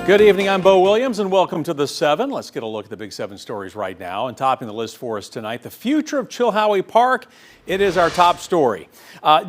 Good evening, I'm Bo Williams and welcome to the 7. Let's get a look at the big 7 stories right now. And topping the list for us tonight, the future of Chilhowee Park. It is our top story.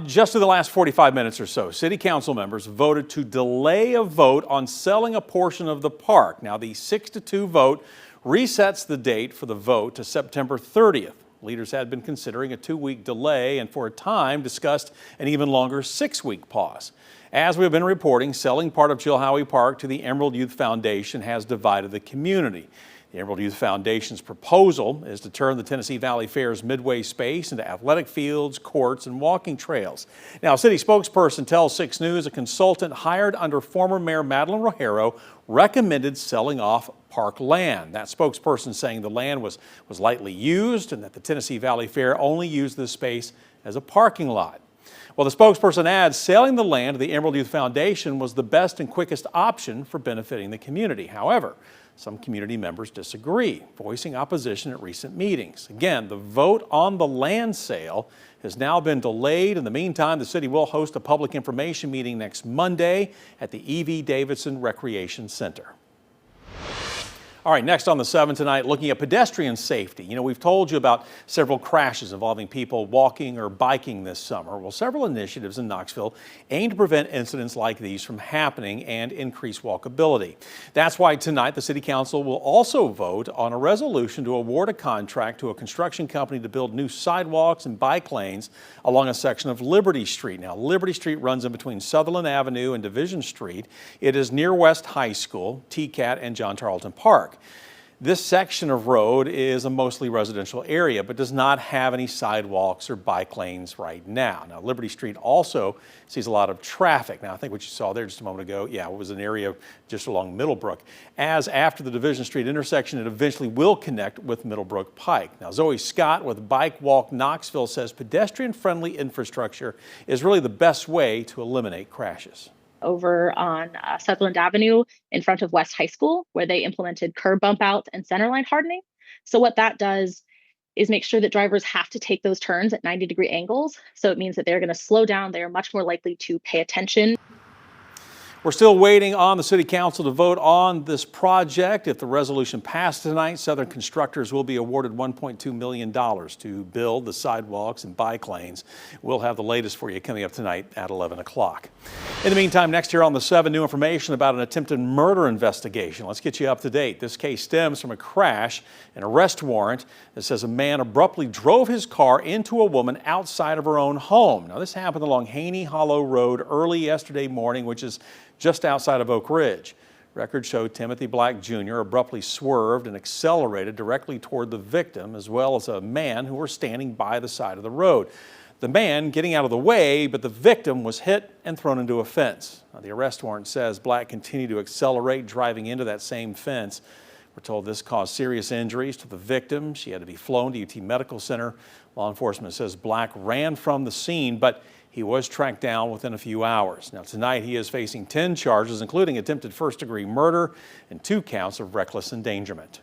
Just in the last 45 minutes or so, city council members voted to delay a vote on selling a portion of the park. Now the 6-2 vote resets the date for the vote to September 30th. Leaders had been considering a 2-week delay and for a time discussed an even longer 6-week pause. As we've been reporting, selling part of Chilhowee Park to the Emerald Youth Foundation has divided the community. The Emerald Youth Foundation's proposal is to turn the Tennessee Valley Fair's midway space into athletic fields, courts, and walking trails. Now, a city spokesperson tells 6 News a consultant hired under former Mayor Madeline Rogero recommended selling off park land. That spokesperson saying the land was lightly used and that the Tennessee Valley Fair only used this space as a parking lot. Well, the spokesperson adds selling the land to the Emerald Youth Foundation was the best and quickest option for benefiting the community. However, some community members disagree, voicing opposition at recent meetings. Again, the vote on the land sale has now been delayed. In the meantime, the city will host a public information meeting next Monday at the E.V. Davidson Recreation Center. All right, next on the 7 tonight, looking at pedestrian safety. You know, we've told you about several crashes involving people walking or biking this summer. Well, several initiatives in Knoxville aim to prevent incidents like these from happening and increase walkability. That's why tonight the City Council will also vote on a resolution to award a contract to a construction company to build new sidewalks and bike lanes along a section of Liberty Street. Now, Liberty Street runs in between Sutherland Avenue and Division Street. It is near West High School, TCAT, and John Tarleton Park. This section of road is a mostly residential area, but does not have any sidewalks or bike lanes right now. Now, Liberty Street also sees a lot of traffic. Now, I think what you saw there just a moment ago, yeah, it was an area just along Middlebrook. As after the Division Street intersection, it eventually will connect with Middlebrook Pike. Now, Zoe Scott with Bike Walk Knoxville says pedestrian-friendly infrastructure is really the best way to eliminate crashes. Over on Sutherland Avenue in front of West High School, where they implemented curb bump out and centerline hardening. So what that does is make sure that drivers have to take those turns at 90-degree angles. So it means that they're going to slow down. They are much more likely to pay attention. We're still waiting on the City Council to vote on this project. If the resolution passed tonight, Southern Constructors will be awarded $1.2 million to build the sidewalks and bike lanes. We'll have the latest for you coming up tonight at 11 o'clock. In the meantime, next here on the 7, new information about an attempted murder investigation. Let's get you up to date. This case stems from a crash, an arrest warrant that says a man abruptly drove his car into a woman outside of her own home. Now, this happened along Haney Hollow Road early yesterday morning, which is just outside of Oak Ridge. Records show Timothy Black Jr. abruptly swerved and accelerated directly toward the victim, as well as a man who were standing by the side of the road. The man getting out of the way, but the victim was hit and thrown into a fence. Now, the arrest warrant says Black continued to accelerate, driving into that same fence. We're told this caused serious injuries to the victim. She had to be flown to UT Medical Center. Law enforcement says Black ran from the scene, but he was tracked down within a few hours. Now, tonight he is facing 10 charges, including attempted first-degree murder and 2 counts of reckless endangerment.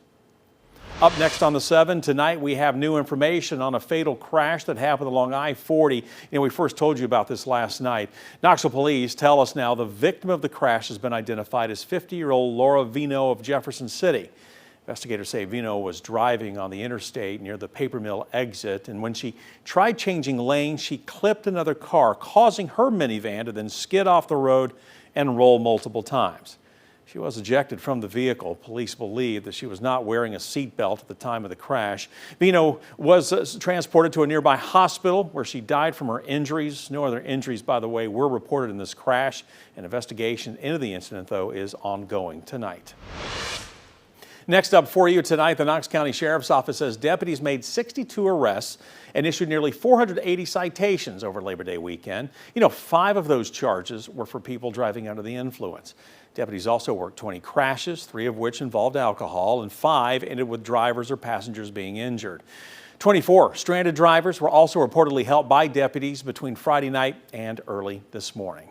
Up next on the 7, tonight we have new information on a fatal crash that happened along I-40. You know, we first told you about this last night. Knoxville police tell us now the victim of the crash has been identified as 50-year-old Laura Vino of Jefferson City. Investigators say Vino was driving on the interstate near the paper mill exit, and when she tried changing lanes, she clipped another car, causing her minivan to then skid off the road and roll multiple times. She was ejected from the vehicle. Police believe that she was not wearing a seatbelt at the time of the crash. Vino was transported to a nearby hospital where she died from her injuries. No other injuries, by the way, were reported in this crash. An investigation into the incident, though, is ongoing tonight. Next up for you tonight, the Knox County Sheriff's Office says deputies made 62 arrests and issued nearly 480 citations over Labor Day weekend. You know, 5 of those charges were for people driving under the influence. Deputies also worked 20 crashes, 3 of which involved alcohol, and 5 ended with drivers or passengers being injured. 24 stranded drivers were also reportedly helped by deputies between Friday night and early this morning.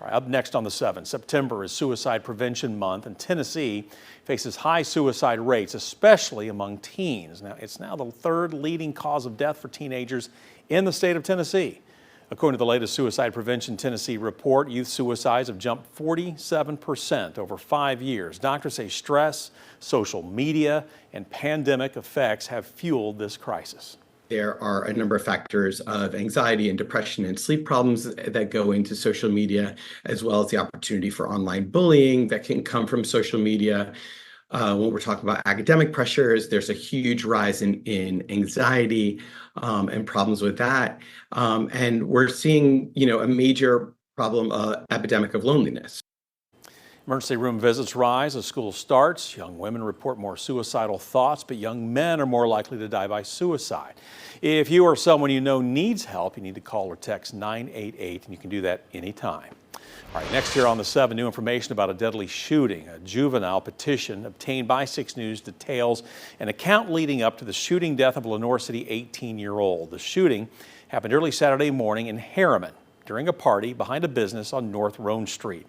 All right, up next on the 7, September is Suicide Prevention Month, and Tennessee faces high suicide rates, especially among teens. Now, it's now the 3rd leading cause of death for teenagers in the state of Tennessee. According to the latest Suicide Prevention Tennessee report, youth suicides have jumped 47% over 5 years. Doctors say stress, social media, and pandemic effects have fueled this crisis. There are a number of factors of anxiety and depression and sleep problems that go into social media, as well as the opportunity for online bullying that can come from social media. When we're talking about academic pressures, there's a huge rise in anxiety and problems with that. And we're seeing, a major problem, epidemic of loneliness. Emergency room visits rise as school starts. Young women report more suicidal thoughts, but young men are more likely to die by suicide. If you or someone you know needs help, you need to call or text 988, and you can do that anytime. All right, next here on the 7, new information about a deadly shooting. A juvenile petition obtained by 6 News details an account leading up to the shooting death of a Lenore City 18-year-old. The shooting happened early Saturday morning in Harriman during a party behind a business on North Roan Street.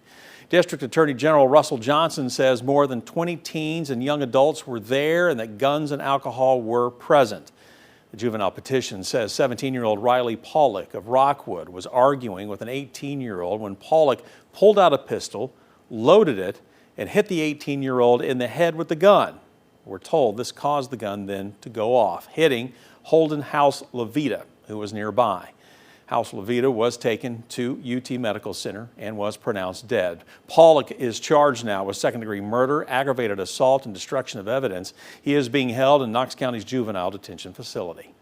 District Attorney General Russell Johnson says more than 20 teens and young adults were there and that guns and alcohol were present. The juvenile petition says 17-year-old Riley Pollock of Rockwood was arguing with an 18-year-old when Pollock pulled out a pistol, loaded it, and hit the 18-year-old in the head with the gun. We're told this caused the gun then to go off, hitting Holden House Levita, who was nearby. House Levita was taken to UT Medical Center and was pronounced dead. Pollock is charged now with second-degree murder, aggravated assault, and destruction of evidence. He is being held in Knox County's juvenile detention facility.